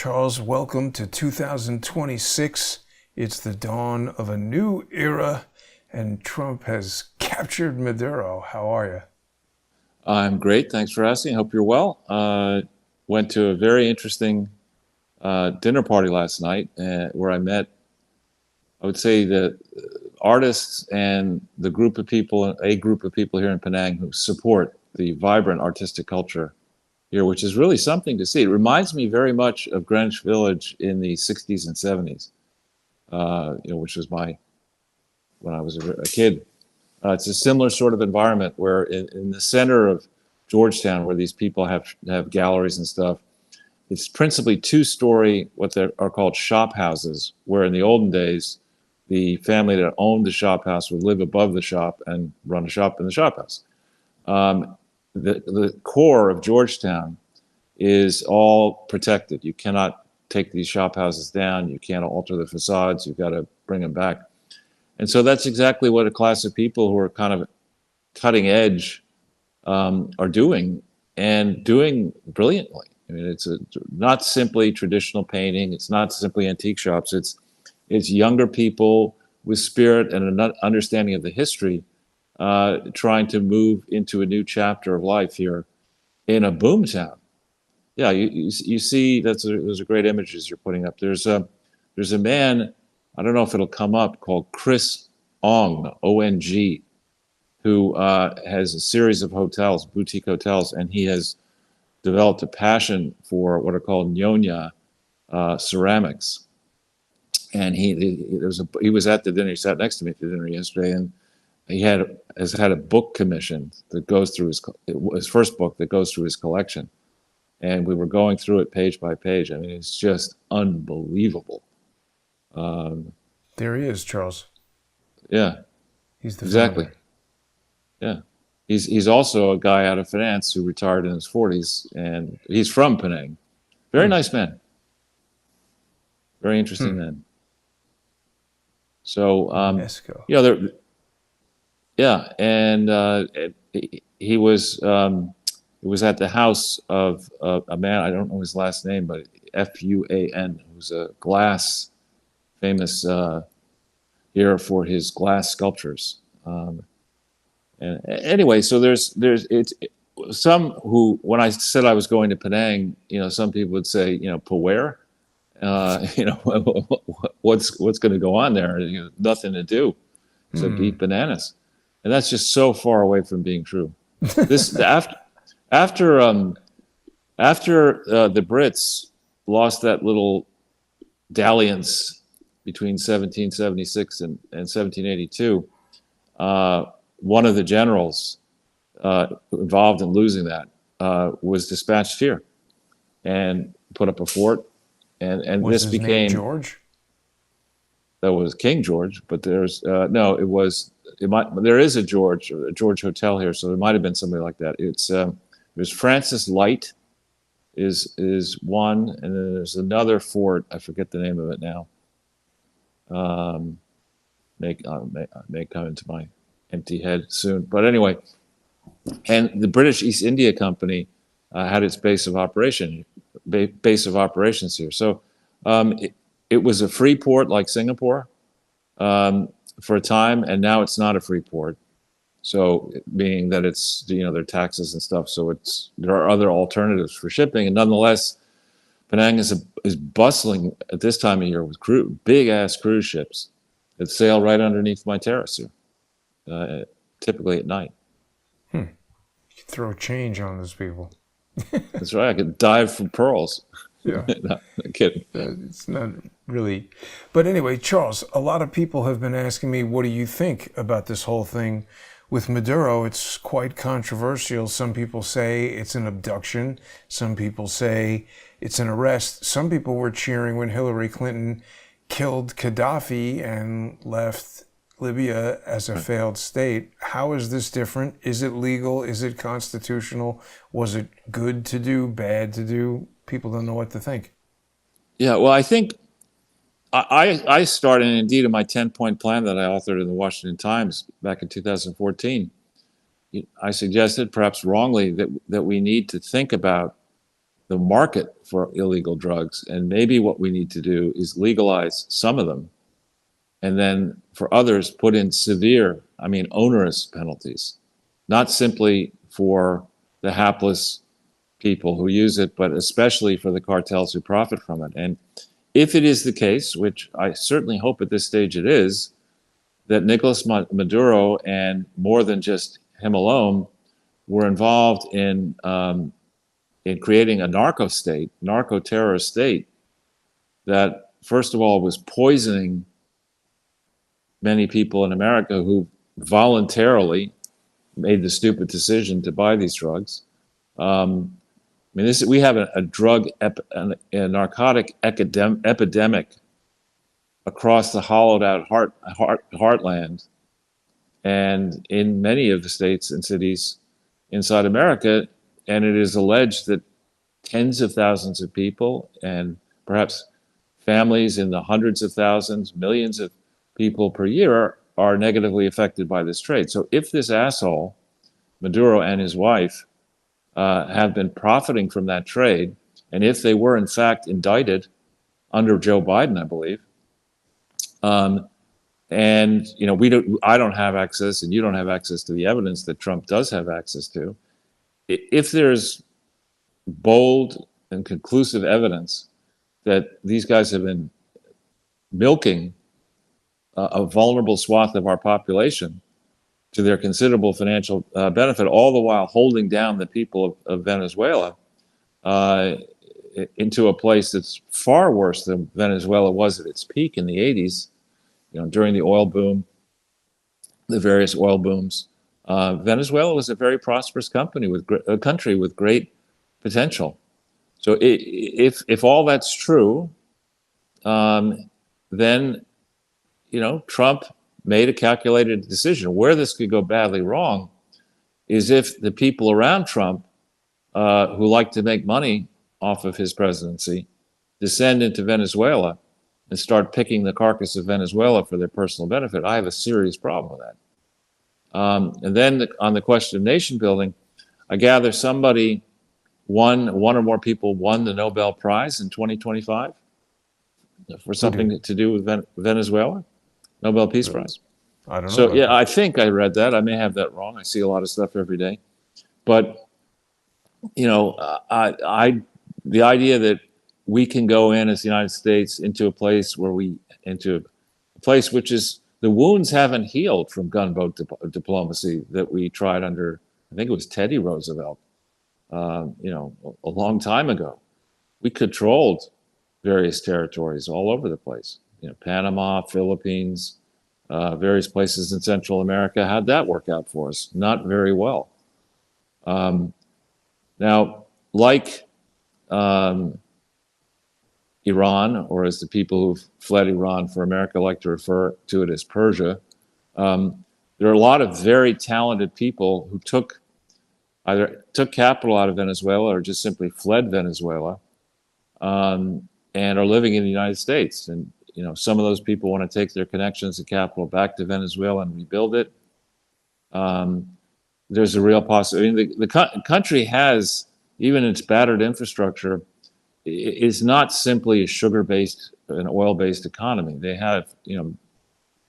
Charles, welcome to 2026. It's the dawn of a new era, and Trump has captured Maduro. How are you? I'm great. Thanks for asking. Hope you're well. Went to a very interesting dinner party last night where I met, I would say, the artists and a group of people here in Penang who support the vibrant artistic culture here, which is really something to see. It reminds me very much of Greenwich Village in the 60s and 70s, which was when I was a kid. It's a similar sort of environment where in the center of Georgetown, where these people have galleries and stuff, it's principally two-story, what they are called shop houses, where in the olden days, the family that owned the shop house would live above the shop and run a shop in the shop house. The core of Georgetown is all protected. You cannot take these shop houses down. You can't alter the facades. You've got to bring them back. And so that's exactly what a class of people who are kind of cutting edge are doing, and doing brilliantly. I mean, not simply traditional painting. It's not simply antique shops. It's younger people with spirit and an understanding of the history, trying to move into a new chapter of life here in a boom town. Yeah, you see those are great images you're putting up. There's a man, I don't know if it'll come up, called Chris Ong, O-N-G, who has a series of hotels, boutique hotels, and he has developed a passion for what are called Nyonya ceramics. And he was at the dinner. He sat next to me at the dinner yesterday, and has had a book commission that goes through his first book that goes through his collection. And we were going through it page by page. I mean, it's just unbelievable. There he is, Charles. Yeah, He's the exactly. founder. Yeah. He's also a guy out of finance who retired in his 40s, and he's from Penang. Very Hmm. nice man. Very Hmm. interesting man. So, UNESCO. there, yeah, and he was it was at the house of a man, I don't know his last name, but Fuan, who's a glass famous here for his glass sculptures. And anyway, so there's some who, when I said I was going to Penang, some people would say, "Po where?" What's going to go on there? Nothing to do except Hmm. eat bananas, and that's just so far away from being true. This after the Brits lost that little dalliance between 1776 and 1782, one of the generals involved in losing that was dispatched here and put up a fort, and Was this his name became George? that was King George, but there's no, there is a George Hotel here, so there might have been somebody like that. There's Francis Light is one, and then there's another fort. I forget the name of it now. Um, may come into my empty head soon, but anyway, and the British East India Company had its base of operations here. So it was a free port like Singapore for a time, and now it's not a free port. So meaning that it's their taxes and stuff. So there are other alternatives for shipping, and nonetheless, Penang is bustling at this time of year with big ass cruise ships that sail right underneath my terrace here, typically at night. Hmm. You could throw change on those people. That's right. I could dive for pearls. Yeah. No, I'm kidding. It's not really. But anyway, Charles, a lot of people have been asking me, what do you think about this whole thing with Maduro? It's quite controversial. Some people say it's an abduction. Some people say it's an arrest. Some people were cheering when Hillary Clinton killed Gaddafi and left Libya as a failed state. How is this different? Is it legal? Is it constitutional? Was it good to do, bad to do? People don't know what to think. Yeah, well, I think I started, and indeed, in my 10-point plan that I authored in the Washington Times back in 2014, I suggested, perhaps wrongly, that we need to think about the market for illegal drugs. And maybe what we need to do is legalize some of them, and then for others, put in severe, I mean, onerous penalties, not simply for the hapless people who use it, but especially for the cartels who profit from it. And if it is the case, which I certainly hope at this stage it is, that Nicolas Maduro and more than just him alone were involved in creating a narco-terrorist state that, first of all, was poisoning many people in America who voluntarily made the stupid decision to buy these drugs. I mean, we have a narcotic epidemic across the hollowed out heartland, and in many of the states and cities inside America. And it is alleged that tens of thousands of people, and perhaps families in the hundreds of thousands, millions of people per year, are negatively affected by this trade. So if this asshole, Maduro, and his wife have been profiting from that trade, and if they were in fact indicted under Joe Biden, I believe, and I don't have access, and you don't have access to the evidence that Trump does have access to. If there's bold and conclusive evidence that these guys have been milking a vulnerable swath of our population to their considerable financial benefit, all the while holding down the people of Venezuela into a place that's far worse than Venezuela was at its peak in the 80s, during the oil boom, the various oil booms. Venezuela was a very prosperous country with great potential. So if all that's true, then Trump made a calculated decision. Where this could go badly wrong is if the people around Trump, who like to make money off of his presidency, descend into Venezuela and start picking the carcass of Venezuela for their personal benefit. I have a serious problem with that. And then on the question of nation building, I gather one or more people won the Nobel Prize in 2025 for something to do with Venezuela, Nobel Peace Prize. I don't know. So yeah, I think I read that. I may have that wrong. I see a lot of stuff every day, but the idea that we can go in as the United States into a place which is, the wounds haven't healed from gunboat diplomacy that we tried under, I think it was Teddy Roosevelt, a long time ago. We controlled various territories all over the place. Panama, Philippines, various places in Central America. How'd that work out for us? Not very well. Now, like Iran, or as the people who've fled Iran for America like to refer to it as Persia, there are a lot of very talented people who either took capital out of Venezuela or just simply fled Venezuela, and are living in the United States. And some of those people want to take their connections and capital back to Venezuela and rebuild it. There's a real possibility. I mean, the country has, even its battered infrastructure, is not simply a sugar-based and oil-based economy. They have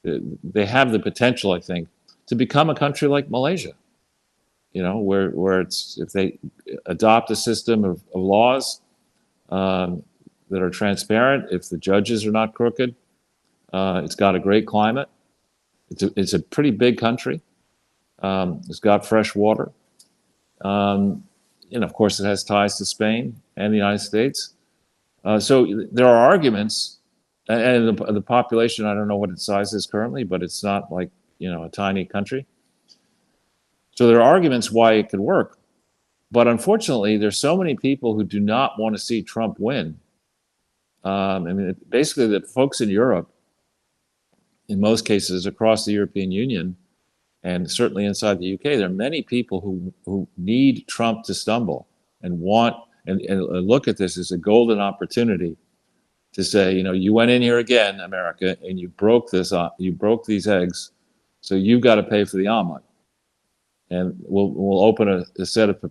the potential, I think, to become a country like Malaysia. Where it's, if they adopt a system of laws that are transparent, if the judges are not crooked, it's got a great climate. It's a pretty big country. It's got fresh water. And of course, it has ties to Spain and the United States. So there are arguments, and the population, I don't know what its size is currently, but it's not like, a tiny country. So there are arguments why it could work. But unfortunately, there's so many people who do not want to see Trump win. I mean, basically, the folks in Europe, in most cases across the European Union, and certainly inside the UK, there are many people who need Trump to stumble and want and look at this as a golden opportunity to say, you went in here again, America, and you broke these eggs, so you've got to pay for the omelet. and will open a set of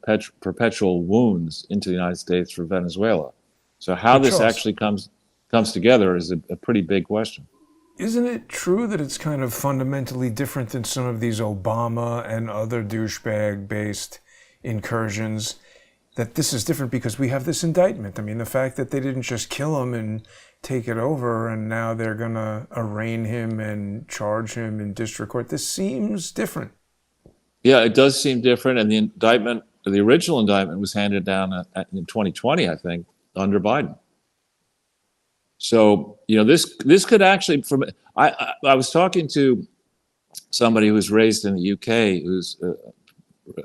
perpetual wounds into the United States for Venezuela. So how But this Charles, actually comes together is a pretty big question. isn't it true that it's kind of fundamentally different than some of these Obama and other douchebag based incursions? That this is different because we have this indictment. I mean, the fact that they didn't just kill him and take it over and now they're going to arraign him and charge him in district court, this seems different. Yeah, it does seem different, and the original indictment, was handed down in 2020, I think, under Biden. So this could actually I was talking to somebody who was raised in the UK, who's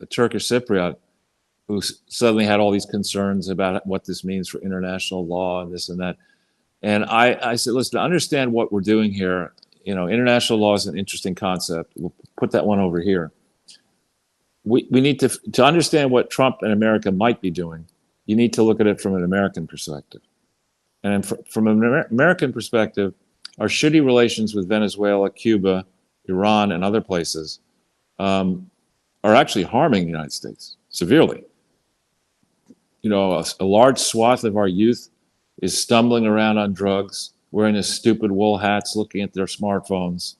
a Turkish Cypriot, who suddenly had all these concerns about what this means for international law and this and that. And I said, listen, to understand what we're doing here, international law is an interesting concept. We'll put that one over here. We need to understand what Trump and America might be doing. You need to look at it from an American perspective. And from an American perspective, our shitty relations with Venezuela, Cuba, Iran, and other places are actually harming the United States severely. A large swath of our youth is stumbling around on drugs, wearing their stupid wool hats, looking at their smartphones,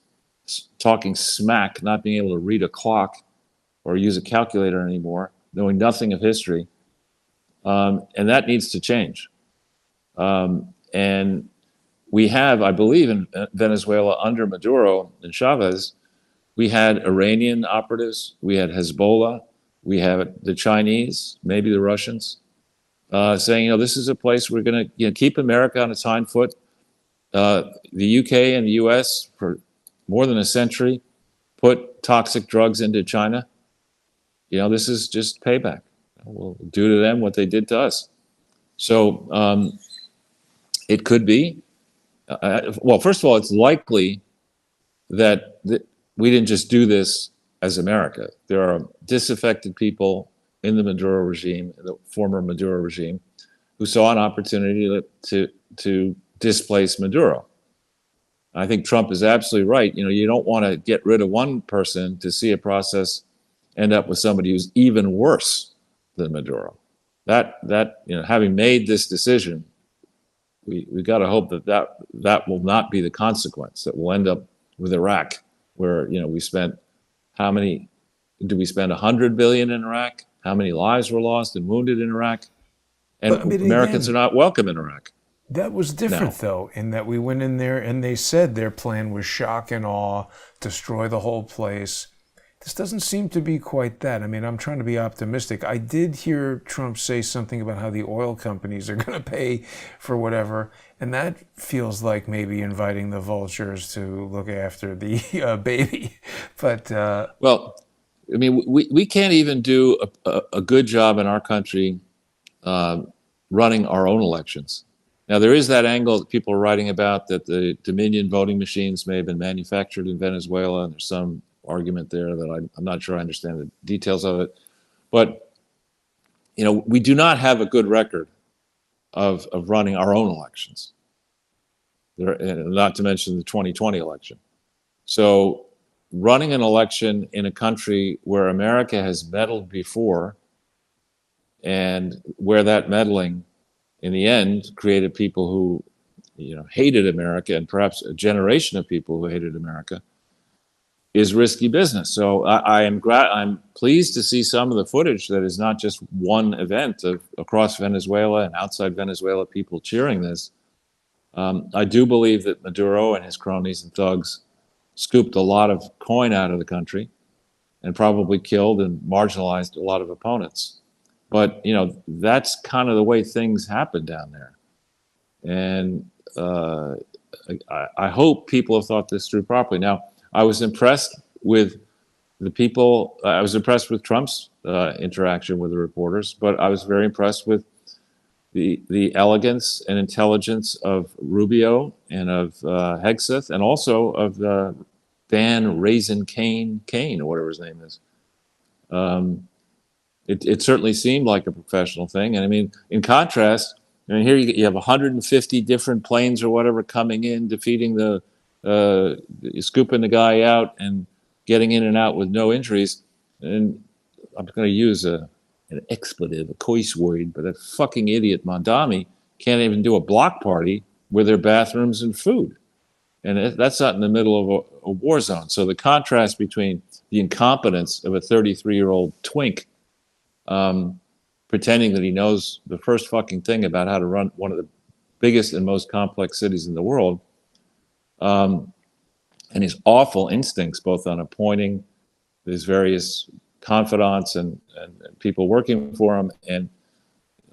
talking smack, not being able to read a clock or use a calculator anymore, knowing nothing of history. And that needs to change. And we have, I believe, in Venezuela under Maduro and Chavez, we had Iranian operatives, we had Hezbollah, we have the Chinese, maybe the Russians, saying, this is a place we're going to keep America on its hind foot. The UK and the US for more than a century put toxic drugs into China. This is just payback. We'll do to them what they did to us. So it could be. Well, first of all, it's likely that we didn't just do this as America. There are disaffected people in the Maduro regime, the former Maduro regime, who saw an opportunity to displace Maduro. I think Trump is absolutely right. You don't want to get rid of one person to see a process end up with somebody who's even worse than Maduro. That having made this decision, we got to hope that will not be the consequence. That we'll end up with Iraq, where we spent how many? Did we spend $100 billion in Iraq? How many lives were lost and wounded in Iraq? And But I mean, Americans are again, not welcome in Iraq that was different now. though, in that we went in there and they said their plan was shock and awe, destroy the whole place. This doesn't seem to be quite that. I mean, I'm trying to be optimistic. I did hear Trump say something about how the oil companies are going to pay for whatever, and that feels like maybe inviting the vultures to look after the baby. But Well, I mean, we can't even do a good job in our country running our own elections. Now, there is that angle that people are writing about, that the Dominion voting machines may have been manufactured in Venezuela, and there's some argument there that I'm not sure I understand the details of it. But, we do not have a good record of running our own elections, not to mention the 2020 election. So running an election in a country where America has meddled before, and where that meddling in the end created people who hated America, and perhaps a generation of people who hated America, is risky business. So I'm pleased to see some of the footage that is not just one event across Venezuela and outside Venezuela, people cheering this. I do believe that Maduro and his cronies and thugs scooped a lot of coin out of the country and probably killed and marginalized a lot of opponents. But that's kind of the way things happen down there. And I hope people have thought this through properly. Now, I was impressed with the people. I was impressed with Trump's interaction with the reporters, but I was very impressed with the elegance and intelligence of Rubio and of Hegseth, and also of Dan Raisin Kane, or whatever his name is. It certainly seemed like a professional thing. And I mean, in contrast, here you have 150 different planes or whatever coming in, defeating scooping the guy out and getting in and out with no injuries. And I'm going to use an expletive, a choice word, but that fucking idiot Mondami can't even do a block party with their bathrooms and food. And that's not in the middle of a war zone. So the contrast between the incompetence of a 33-year-old twink pretending that he knows the first fucking thing about how to run one of the biggest and most complex cities in the world, and his awful instincts, both on appointing his various confidants and people working for him, and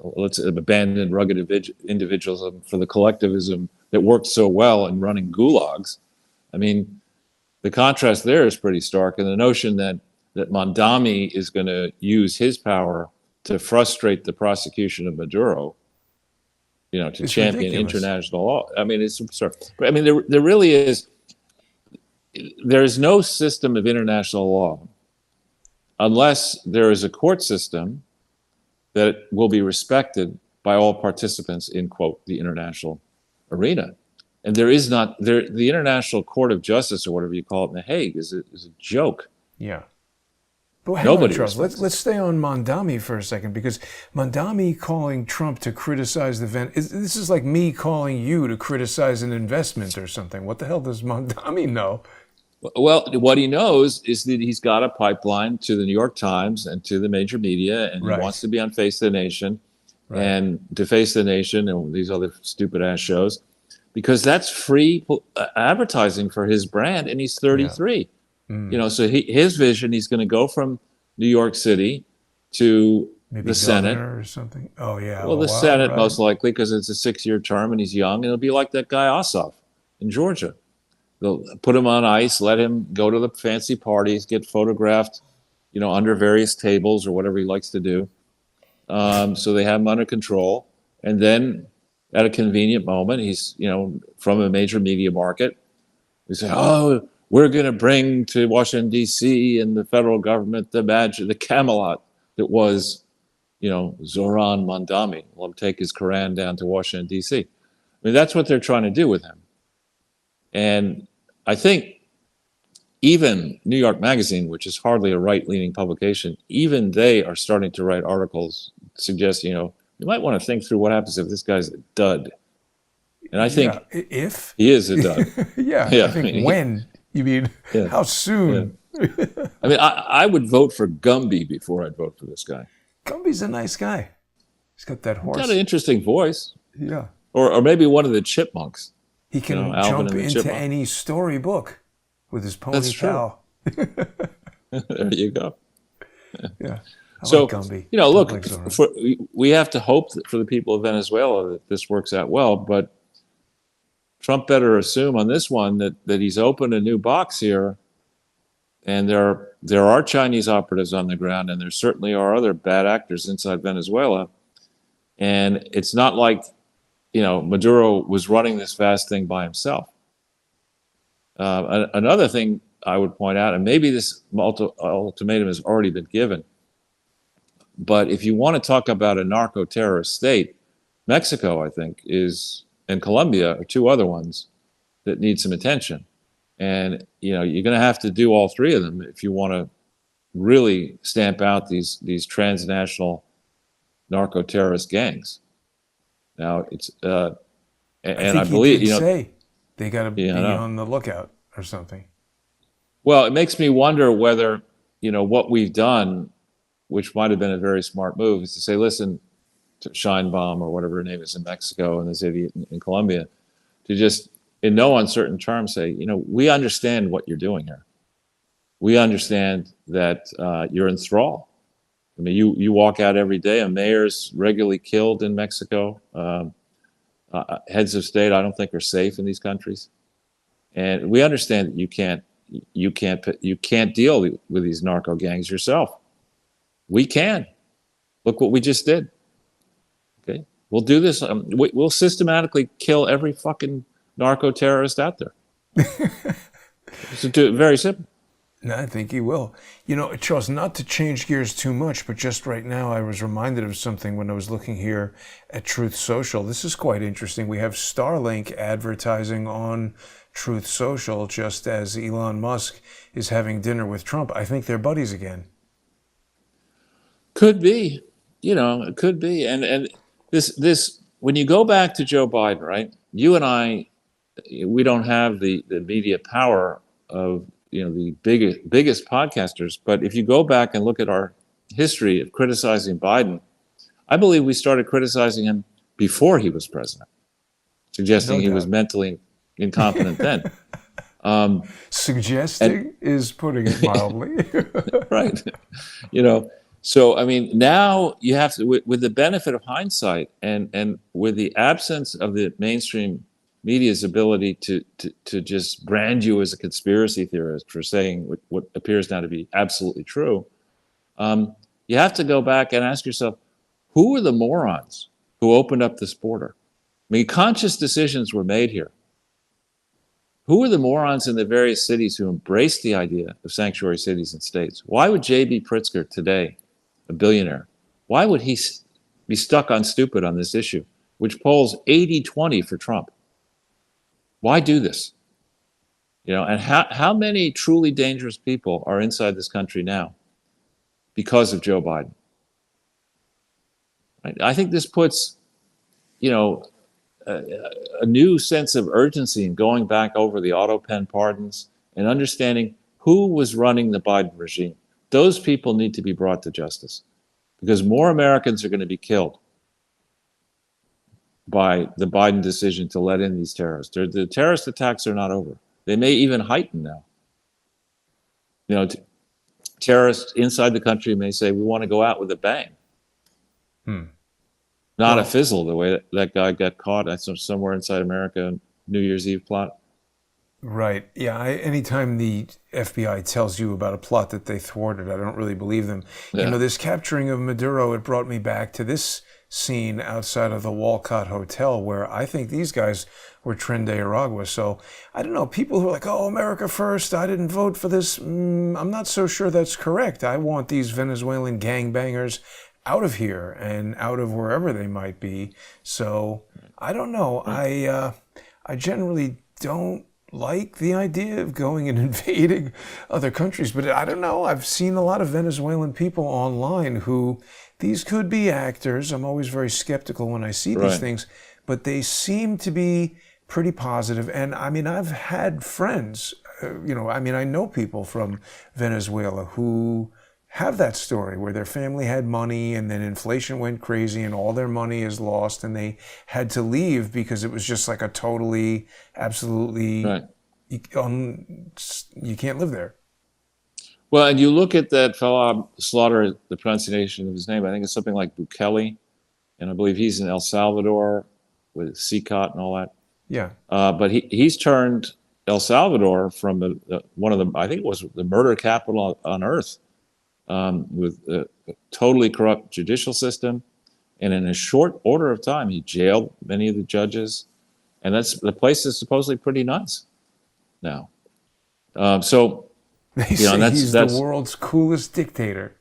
let's abandon rugged individualism for the collectivism that worked so well in running gulags. I mean, the contrast there is pretty stark, and the notion that Mondami is going to use his power to frustrate the prosecution of Maduro, to It's champion ridiculous. international law. I mean, it's absurd. But I mean, there really is. There is no system of international law unless there is a court system that will be respected by all participants in, quote, the international arena. And there is not there. The International Court of Justice, or whatever you call it in The Hague, is a joke. Yeah. But hang on, Nobody Charles. respects Let's stay on Mondami for a second, because Mondami calling Trump to criticize this is like me calling you to criticize an investment or something. What the hell does Mondami know? Well, what he knows is that he's got a pipeline to the New York Times and to the major media, and Right. he wants to be on Face the Nation Right. and to Face the Nation and these other stupid ass shows, because that's free advertising for his brand, and he's 33. So his vision, he's going to go from New York City to Maybe the Senate. governor or something. Oh yeah. Well, the wow, Senate right. most likely, because it's a 6-year term and he's young, and it'll be like that guy Ossoff in Georgia. They'll put him on ice, let him go to the fancy parties, get photographed, under various tables or whatever he likes to do. So they have him under control. And then at a convenient moment, he's, from a major media market, they say, oh, we're going to bring to Washington, D.C. and the federal government the Camelot that was, Zoran Mondami. Let him take his Koran down to Washington, D.C. I mean, that's what they're trying to do with him. And I think even New York Magazine, which is hardly a right-leaning publication, even they are starting to write articles suggesting, you might want to think through what happens if this guy's a dud. And I think if he is a dud. yeah, I think when you mean how soon? Yeah. I mean, I would vote for Gumby before I'd vote for this guy. Gumby's a nice guy. He's got that horse. He's got an interesting voice. Yeah. Or maybe one of the chipmunks. He can jump into any storybook with his ponytail. There you go. Yeah. So, like Gumby. look, we have to hope that for the people of Venezuela that this works out well, but Trump better assume on this one that he's opened a new box here, and there are Chinese operatives on the ground, and there certainly are other bad actors inside Venezuela, and it's not like Maduro was running this vast thing by himself. Another thing I would point out, and maybe this ultimatum has already been given, but if you want to talk about a narco-terrorist state, Mexico, I think, and Colombia are two other ones that need some attention. And, you're going to have to do all three of them if you want to really stamp out these transnational narco-terrorist gangs. Now it's I believe say they got to be on the lookout or something. Well, it makes me wonder whether what we've done, which might have been a very smart move, is to say, listen to Scheinbaum or whatever her name is in Mexico and this idiot in Colombia, to just in no uncertain terms say, we understand what you're doing here. We understand that you're in thrall. I mean, you walk out every day, a mayor's regularly killed in Mexico. Heads of state, I don't think, are safe in these countries. And we understand that you can't deal with these narco gangs yourself. We can. Look what we just did. Okay, we'll do this. We'll systematically kill every fucking narco terrorist out there. It's very simple. No, I think he will. Charles, not to change gears too much, but just right now I was reminded of something when I was looking here at Truth Social. This is quite interesting. We have Starlink advertising on Truth Social just as Elon Musk is having dinner with Trump. I think they're buddies again. Could be, it could be. And this when you go back to Joe Biden, right? You and I, we don't have the media power of the biggest podcasters. But if you go back and look at our history of criticizing Biden, I believe we started criticizing him before he was president, suggesting No he was doubt. mentally incompetent then. Um, and Suggesting is putting it mildly. right, you know. So I mean, now you have to, with the benefit of hindsight, and with the absence of the mainstream media's ability to just brand you as a conspiracy theorist for saying what appears now to be absolutely true. You have to go back and ask yourself, who were the morons who opened up this border? I mean, conscious decisions were made here. Who were the morons in the various cities who embraced the idea of sanctuary cities and states? Why would J.B. Pritzker today, a billionaire, why would he be stuck on stupid on this issue, which polls 80-20 for Trump? Why do this? And how many truly dangerous people are inside this country now because of Joe Biden? Right? I think this puts, a new sense of urgency in going back over the auto pen pardons and understanding who was running the Biden regime. Those people need to be brought to justice because more Americans are going to be killed by the Biden decision to let in these terrorists. The terrorist attacks are not over. They may even heighten now. Terrorists inside the country may say, we want to go out with a bang. Not a fizzle, the way that guy got caught somewhere inside America, New Year's Eve plot. Right. Yeah. Anytime the FBI tells you about a plot that they thwarted, I don't really believe them. Yeah. This capturing of Maduro, it brought me back to this scene outside of the Walcott Hotel where I think these guys were Tren de Aragua. So I don't know. People who are like, oh, America first, I didn't vote for this. I'm not so sure that's correct. I want these Venezuelan gangbangers out of here and out of wherever they might be. So I don't know. I generally don't like the idea of going and invading other countries, but I don't know. I've seen a lot of Venezuelan people online who these could be actors. I'm always very skeptical when I see these things, but they seem to be pretty positive. And I mean, I've had friends, I know people from Venezuela who have that story where their family had money and then inflation went crazy and all their money is lost and they had to leave because it was just like a totally, absolutely, you can't live there. Well, and you look at that fellow, slaughter the pronunciation of his name, I think it's something like Bukele, and I believe he's in El Salvador with CCOT and all that. Yeah. But he's turned El Salvador from one of the, I think it was the murder capital on earth. With a totally corrupt judicial system. And in a short order of time, he jailed many of the judges. And the place is supposedly pretty nice now. So, they say he's the world's coolest dictator.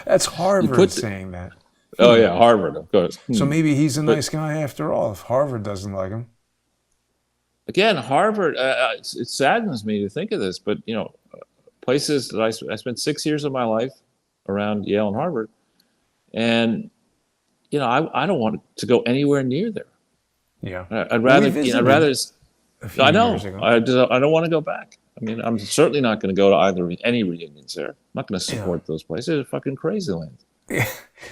That's Harvard saying that. Oh, yeah, Harvard, of course. So maybe he's a nice guy after all, if Harvard doesn't like him. Again, Harvard, it saddens me to think of this, but, places that I spent 6 years of my life around Yale and Harvard, and I don't want to go anywhere near there. Yeah, I'd rather. I know. Ago. I don't want to go back. I mean, I'm certainly not going to go to any reunions there. I'm not going to support those places. They're fucking crazy land. Yeah.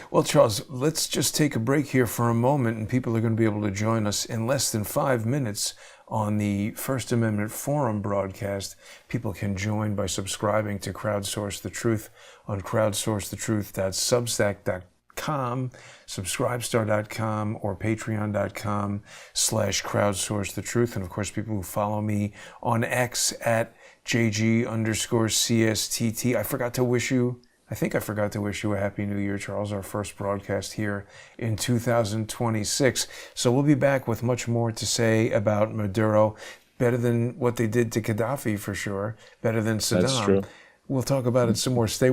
Well, Charles, let's just take a break here for a moment, and people are going to be able to join us in less than 5 minutes on the First Amendment Forum broadcast. People can join by subscribing to Crowdsource the Truth on crowdsourcethetruth.substack.com, subscribestar.com, or patreon.com/crowdsourcethetruth. And of course, people who follow me on X at JG_CSTT. I think I forgot to wish you a Happy New Year, Charles, our first broadcast here in 2026. So we'll be back with much more to say about Maduro. Better than what they did to Gaddafi, for sure. Better than Saddam. That's true. We'll talk about it some more. Stay